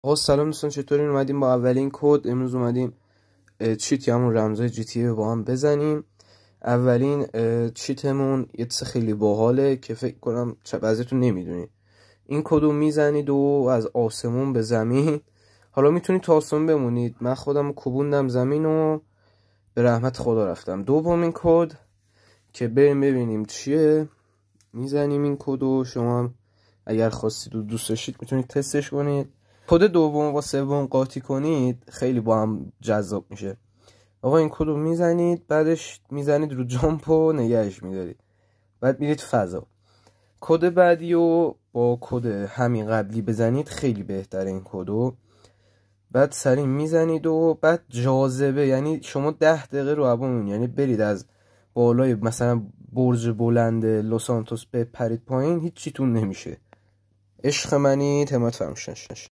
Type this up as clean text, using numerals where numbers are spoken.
آقا سلام دوستان، چطورین؟ اومدیم با اولین کد امروز اومدیم چیت همون رمزای جی تی با هم بزنیم. اولین چیتمون یه چیز خیلی باحاله که فکر کنم بعضیتون نمیدونید. این کدو میزنید و از آسمون به زمین، حالا میتونید تا آسمون بمونید، من خودم کوبوندم زمین و به رحمت خدا رفتم. دومین کد که بریم ببینیم چیه، میزنیم این کدو. شما اگر خواستید و دوست داشتید میتونید تستش کنید. کد دوم و سوم قاطی کنید خیلی با هم جذاب میشه. آقا این کدو میزنید، بعدش میزنید رو جامپ و نگهش میدارید، بعد میرید فضا. کد بعدی و با کد همین قبلی بزنید، خیلی بهتره این کدو. بعد سریع میزنید و بعد جاذبه، یعنی شما 10 دقیقه رو هوا میمونید، یعنی برید از بالای مثلا برج بلند لس سانتوس بپرید پایین، هیچ چیتون نمیشه. عشق منی، همت فرموش نشه.